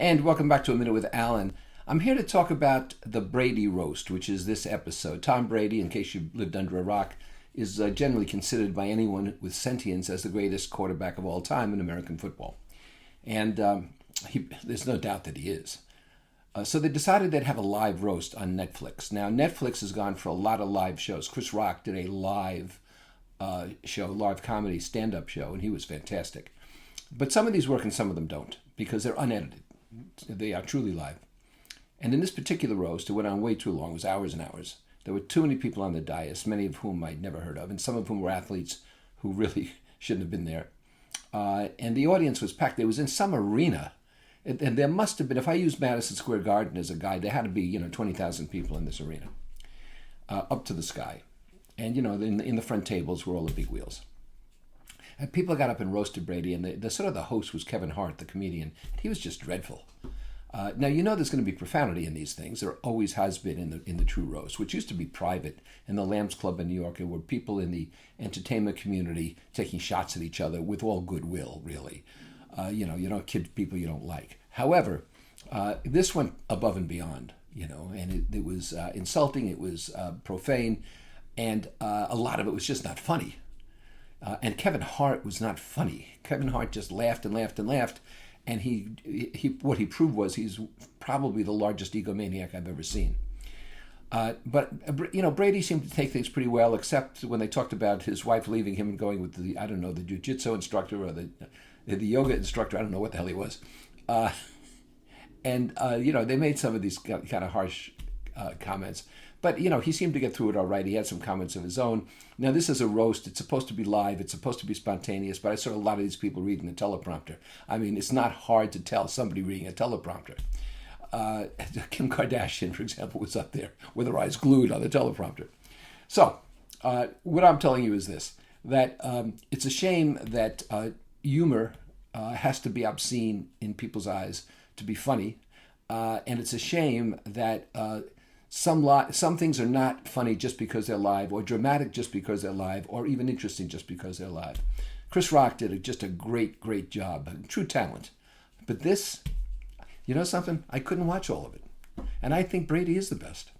And welcome back to A Minute with Alan. I'm here to talk about the Brady roast, which is this episode. Tom Brady, in case you've lived under a rock, is generally considered by anyone with sentience as the greatest quarterback of all time in American football. And there's no doubt that he is. So they decided they'd have a live roast on Netflix. Now, Netflix has gone for a lot of live shows. Chris Rock did a live show, live comedy stand-up show, and he was fantastic. But some of these work and some of them don't, because they're unedited. They are truly live. And in this particular roast, it went on way too long. It was hours and hours. There were too many people on the dais, many of whom I'd never heard of, and some of whom were athletes who really shouldn't have been there. And the audience was packed. It was in some arena. And there must have been, if I used Madison Square Garden as a guide, there had to be, 20,000 people in this arena, up to the sky. And, in the front tables were all the big wheels. And people got up and roasted Brady, and the host was Kevin Hart, the comedian. He was just dreadful. Now, there's going to be profanity in these things. There always has been in the true roast, which used to be private in the Lambs Club in New York. There were people in the entertainment community taking shots at each other with all goodwill, really. You don't kid people you don't like. However, this went above and beyond, and it was insulting, it was profane, and a lot of it was just not funny. And Kevin Hart was not funny. Kevin Hart just laughed and laughed and laughed, and he what he proved was he's probably the largest egomaniac I've ever seen. But Brady seemed to take things pretty well, except when they talked about his wife leaving him and going with the jiu-jitsu instructor or the yoga instructor. I don't know what the hell he was. They made some of these kind of harsh comments. But, he seemed to get through it all right. He had some comments of his own. Now, this is a roast. It's supposed to be live. It's supposed to be spontaneous. But I saw a lot of these people reading the teleprompter. I mean, it's not hard to tell somebody reading a teleprompter. Kim Kardashian, for example, was up there with her eyes glued on the teleprompter. So, what I'm telling you is this, that it's a shame that humor has to be obscene in people's eyes to be funny. And it's a shame that some things are not funny just because they're live, or dramatic just because they're live, or even interesting just because they're live. Chris Rock did just a great, great job. True talent. But this, something? I couldn't watch all of it. And I think Brady is the best.